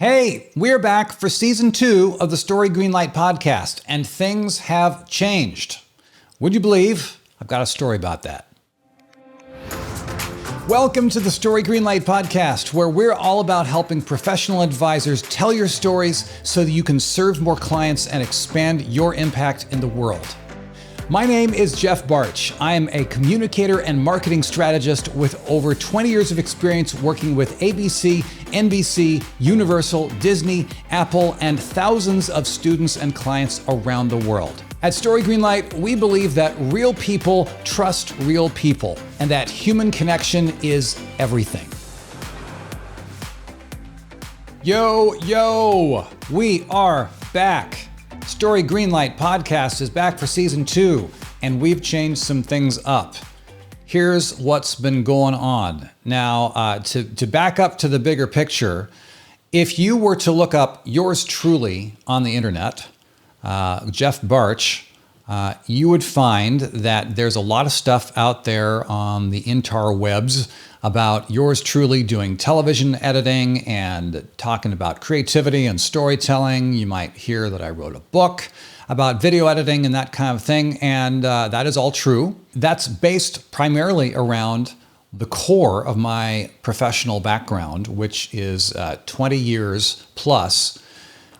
Hey, we're back for season 2 of the Story Greenlight podcast, and things have changed. Would you believe? I've got a story about that. Welcome to the Story Greenlight podcast, where we're all about helping professional advisors tell your stories so that you can serve more clients and expand your impact in the world. My name is Jeff Bartsch. I am a communicator and marketing strategist with over 20 years of experience working with ABC, NBC, Universal, Disney, Apple, and thousands of students and clients around the world. At Story Greenlight, we believe that real people trust real people and that human connection is everything. Yo, we are back. Story Greenlight podcast is back for season 2, and we've changed some things up. Here's what's been going on. Now, to back up to the bigger picture, if you were to look up yours truly on the internet, Jeff Bartsch, you would find that there's a lot of stuff out there on the interwebs about yours truly doing television editing and talking about creativity and storytelling. You might hear that I wrote a book about video editing and that kind of thing, and that is all true. That's based primarily around the core of my professional background, which is 20 years plus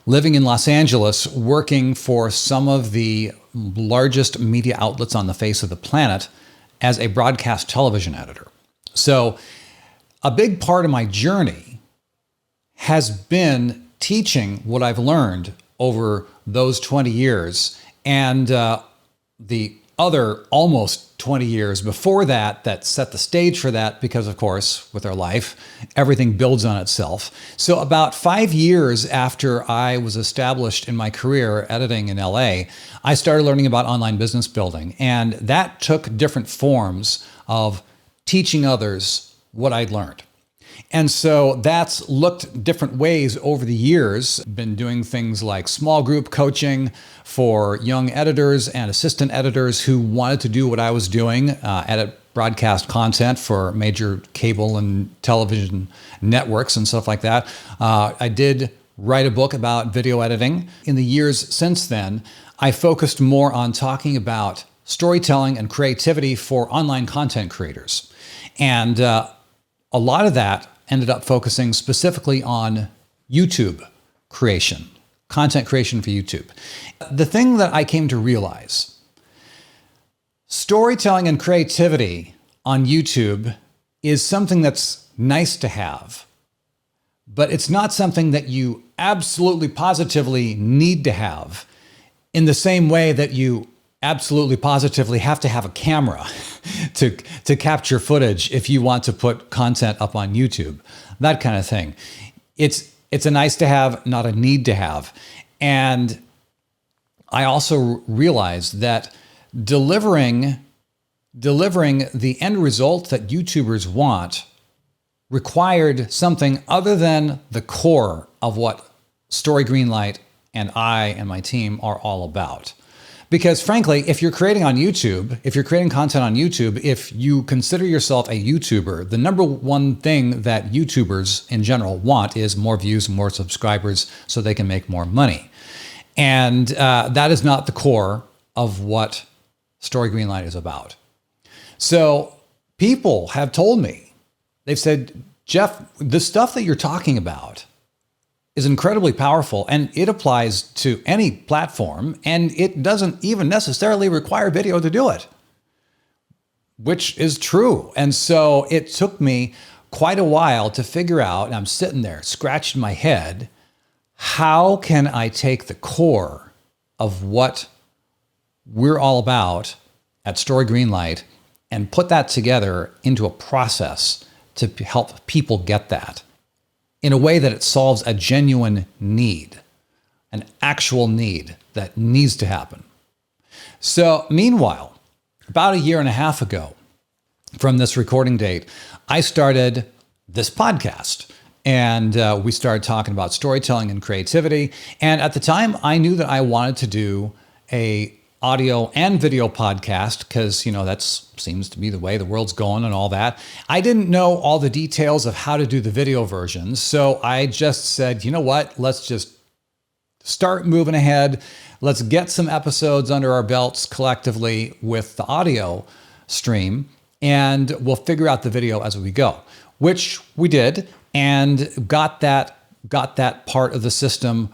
living in Los Angeles, working for some of the largest media outlets on the face of the planet as a broadcast television editor. So a big part of my journey has been teaching what I've learned over those 20 years and the other almost 20 years before that set the stage for that, because of course, with our life, everything builds on itself. So about 5 years after I was established in my career editing in LA, I started learning about online business building, and that took different forms of teaching others what I'd learned. And so that's looked different ways over the years. Been doing things like small group coaching for young editors and assistant editors who wanted to do what I was doing, edit broadcast content for major cable and television networks and stuff like that. I did write a book about video editing. In the years since then, I focused more on talking about storytelling and creativity for online content creators. And a lot of that ended up focusing specifically on YouTube creation, content creation for YouTube. The thing that I came to realize, storytelling and creativity on YouTube is something that's nice to have, but it's not something that you absolutely positively need to have in the same way that you absolutely positively have to have a camera to capture footage if you want to put content up on YouTube, that kind of thing. It's a nice to have, not a need to have. And I also realized that delivering the end result that YouTubers want required something other than the core of what Story Greenlight and I and my team are all about. Because frankly, if you're creating on YouTube, if you're creating content on YouTube, if you consider yourself a YouTuber, the number one thing that YouTubers in general want is more views, more subscribers, so they can make more money. And that is not the core of what Story Greenlight is about. So people have told me, they've said, Jeff, the stuff that you're talking about is incredibly powerful, and it applies to any platform, and it doesn't even necessarily require video to do it, which is true. And so it took me quite a while to figure out, and I'm sitting there scratching my head, how can I take the core of what we're all about at Story Greenlight and put that together into a process to help people get that in a way that it solves a genuine need, an actual need that needs to happen. So meanwhile, about a year and a half ago from this recording date, I started this podcast, and we started talking about storytelling and creativity. And at the time, I knew that I wanted to do a audio and video podcast because, that seems to be the way the world's going and all that. I didn't know all the details of how to do the video versions. So I just said, you know what, let's just start moving ahead. Let's get some episodes under our belts collectively with the audio stream, and we'll figure out the video as we go, which we did, and got that part of the system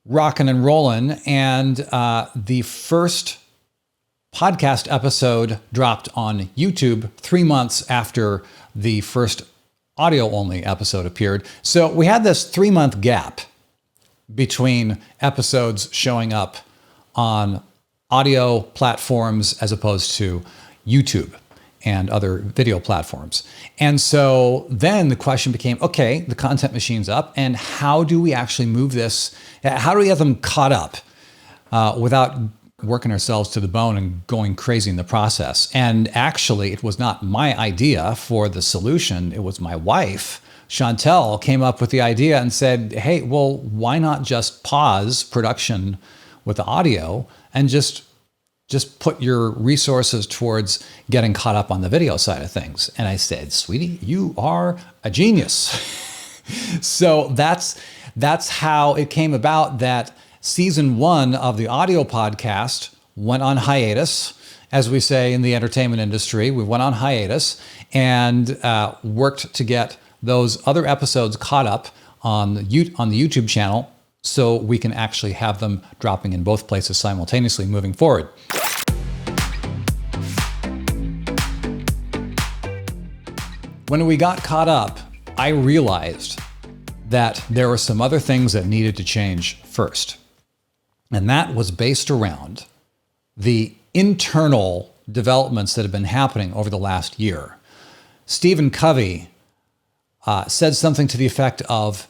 rocking and rolling. And the first podcast episode dropped on YouTube 3 months after the first audio-only episode appeared. So we had this 3-month gap between episodes showing up on audio platforms as opposed to YouTube and other video platforms. And so then the question became, okay, the content machine's up, and how do we actually move this? How do we have them caught up without working ourselves to the bone and going crazy in the process? And actually, it was not my idea for the solution. It was my wife, Chantel, came up with the idea and said, hey, well, why not just pause production with the audio and just put your resources towards getting caught up on the video side of things? And I said, sweetie, you are a genius. So that's how it came about that season 1 of the audio podcast went on hiatus. As we say in the entertainment industry, we went on hiatus and worked to get those other episodes caught up on the YouTube channel so we can actually have them dropping in both places simultaneously moving forward. When we got caught up, I realized that there were some other things that needed to change first. And that was based around the internal developments that have been happening over the last year. Stephen Covey said something to the effect of,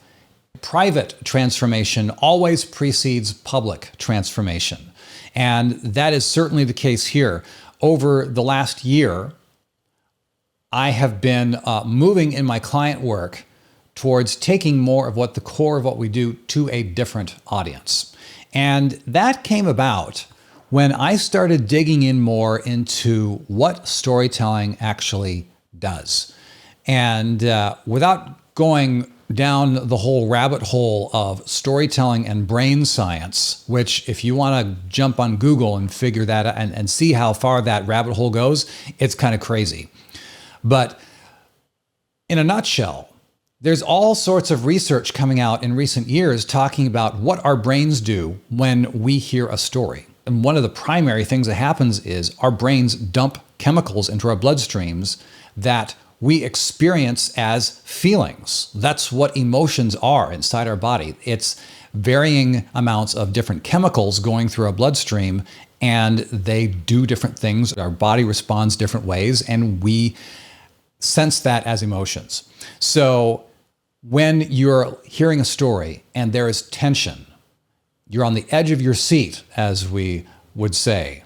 private transformation always precedes public transformation. And that is certainly the case here. Over the last year, I have been moving in my client work towards taking more of what the core of what we do to a different audience. And that came about when I started digging in more into what storytelling actually does. And without going down the whole rabbit hole of storytelling and brain science, which if you want to jump on Google and figure that out and see how far that rabbit hole goes, it's kind of crazy. But in a nutshell, there's all sorts of research coming out in recent years talking about what our brains do when we hear a story. And one of the primary things that happens is our brains dump chemicals into our bloodstreams that we experience as feelings. That's what emotions are inside our body. It's varying amounts of different chemicals going through our bloodstream, and they do different things. Our body responds different ways, and we sense that as emotions. So when you're hearing a story and there is tension, you're on the edge of your seat, as we would say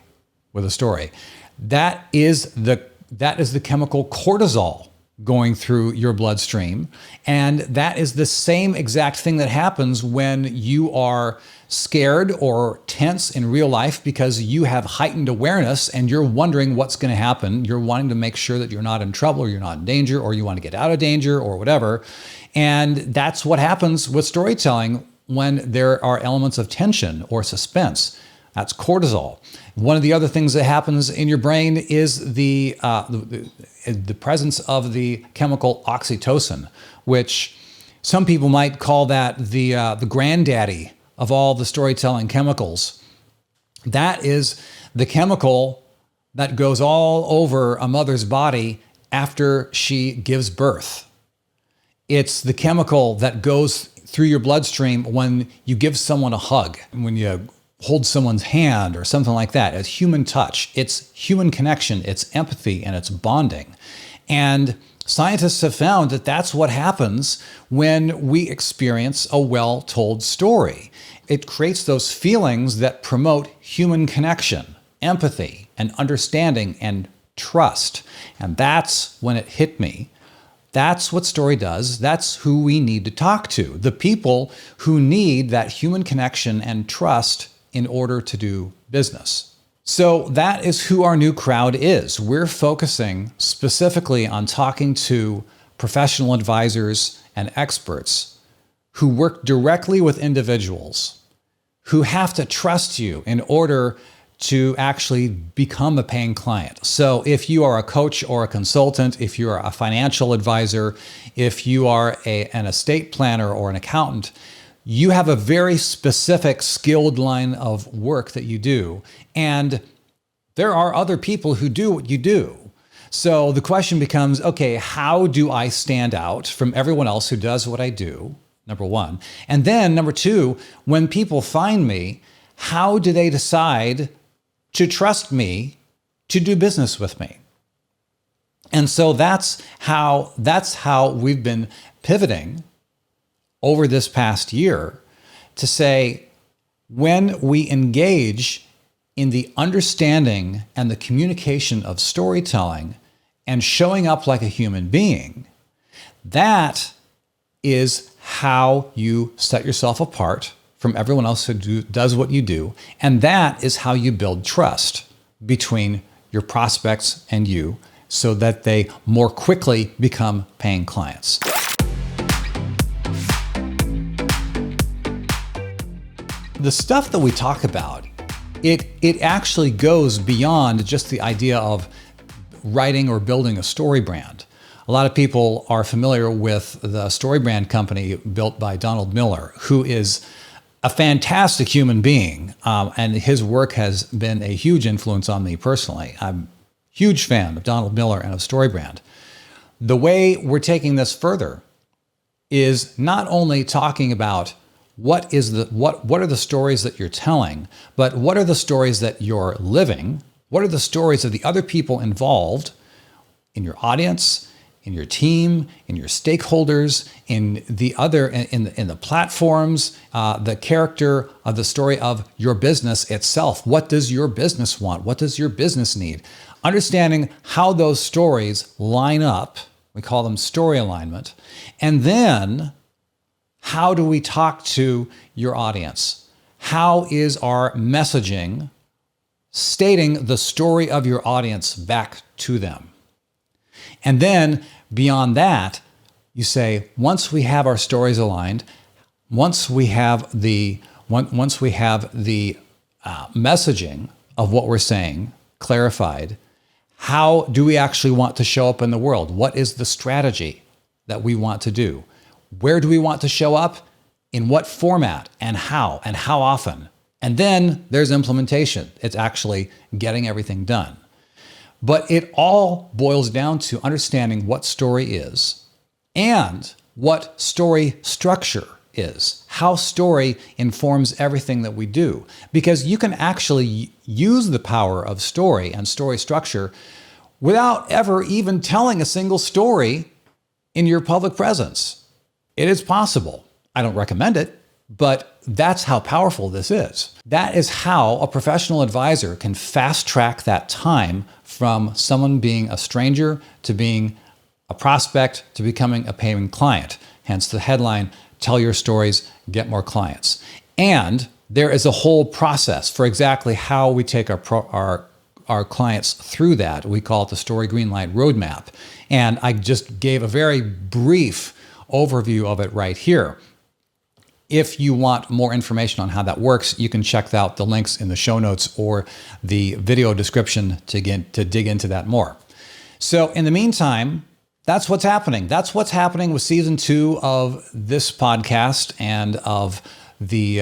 with a story, that is the chemical cortisol going through your bloodstream. And that is the same exact thing that happens when you are scared or tense in real life because you have heightened awareness and you're wondering what's going to happen. You're wanting to make sure that you're not in trouble or you're not in danger or you want to get out of danger or whatever. And that's what happens with storytelling when there are elements of tension or suspense. That's cortisol. One of the other things that happens in your brain is the presence of the chemical oxytocin, which some people might call that the granddaddy of all the storytelling chemicals. That is the chemical that goes all over a mother's body after she gives birth. It's the chemical that goes through your bloodstream when you give someone a hug, when you hold someone's hand or something like that. It's human touch, it's human connection, it's empathy, and it's bonding. And scientists have found that that's what happens when we experience a well-told story. It creates those feelings that promote human connection, empathy, and understanding and trust. And that's when it hit me. That's what story does. That's who we need to talk to. The people who need that human connection and trust in order to do business. So that is who our new crowd is. We're focusing specifically on talking to professional advisors and experts who work directly with individuals who have to trust you in order to actually become a paying client. So if you are a coach or a consultant, if you are a financial advisor, if you are an estate planner or an accountant, you have a very specific skilled line of work that you do. And there are other people who do what you do. So the question becomes, okay, how do I stand out from everyone else who does what I do? Number one. And then number two, when people find me, how do they decide to trust me to do business with me? And so that's how we've been pivoting over this past year to say, when we engage in the understanding and the communication of storytelling and showing up like a human being, that is how you set yourself apart from everyone else who does what you do. And that is how you build trust between your prospects and you so that they more quickly become paying clients. The stuff that we talk about, it actually goes beyond just the idea of writing or building a story brand. A lot of people are familiar with the Story Brand company built by Donald Miller, who is a fantastic human being, and his work has been a huge influence on me personally. I'm a huge fan of Donald Miller and of Story Brand. The way we're taking this further is not only talking about what are the stories that you're telling, but what are the stories that you're living? What are the stories of the other people involved in your audience, in your team, in your stakeholders, in the platforms, the character of the story of your business itself? What does your business want? What does your business need? Understanding how those stories line up, we call them story alignment, and then how do we talk to your audience? How is our messaging stating the story of your audience back to them? And then beyond that, you say, once we have our stories aligned, once we have the messaging of what we're saying clarified, how do we actually want to show up in the world? What is the strategy that we want to do? Where do we want to show up? In what format and how often? And then there's implementation. It's actually getting everything done. But it all boils down to understanding what story is and what story structure is, how story informs everything that we do. Because you can actually use the power of story and story structure without ever even telling a single story in your public presence. It is possible. I don't recommend it, but that's how powerful this is. That is how a professional advisor can fast track that time from someone being a stranger to being a prospect to becoming a paying client. Hence the headline, Tell Your Stories, Get More Clients. And there is a whole process for exactly how we take our clients through that. We call it the Story Greenlight Roadmap. And I just gave a very brief overview of it right here. If you want more information on how that works, you can check out the links in the show notes or the video description to dig into that more. So in the meantime, that's what's happening. That's what's happening with season 2 of this podcast and of the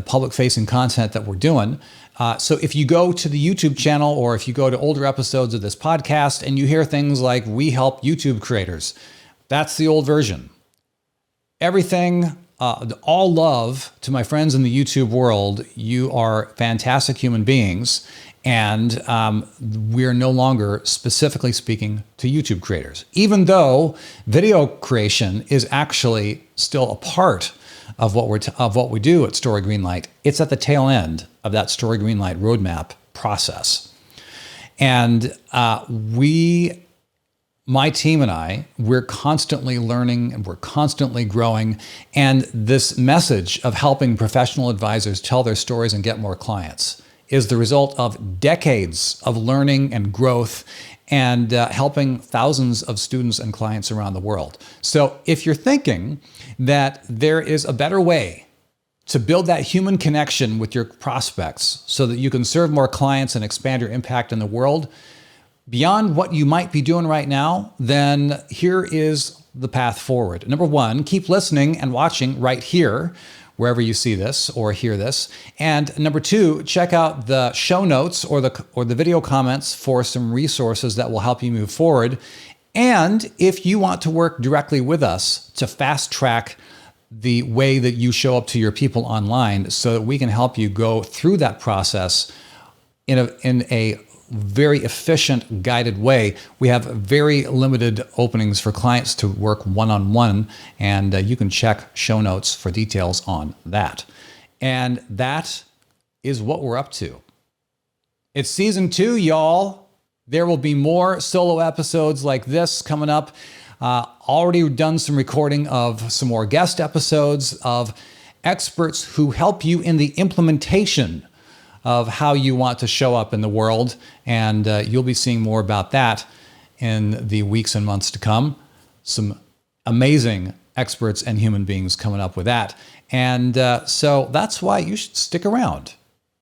public-facing content that we're doing. So if you go to the YouTube channel or if you go to older episodes of this podcast and you hear things like, we help YouTube creators, that's the old version. Everything, all love to my friends in the YouTube world. You are fantastic human beings. And we're no longer specifically speaking to YouTube creators, even though video creation is actually still a part of what we do at Story Greenlight. It's at the tail end of that Story Greenlight Roadmap process. And my team and I, we're constantly learning and we're constantly growing. And this message of helping professional advisors tell their stories and get more clients is the result of decades of learning and growth and helping thousands of students and clients around the world. So if you're thinking that there is a better way to build that human connection with your prospects so that you can serve more clients and expand your impact in the world beyond what you might be doing right now, then here is the path forward. Number one, keep listening and watching right here, wherever you see this or hear this. And number two, check out the show notes or the video comments for some resources that will help you move forward. And if you want to work directly with us to fast track the way that you show up to your people online so that we can help you go through that process in a very efficient, guided way, we have very limited openings for clients to work one-on-one, and you can check show notes for details on that. And that is what we're up to. It's season 2, y'all. There will be more solo episodes like this coming up. Already done some recording of some more guest episodes of experts who help you in the implementation of how you want to show up in the world. And you'll be seeing more about that in the weeks and months to come. Some amazing experts and human beings coming up with that. And so that's why you should stick around.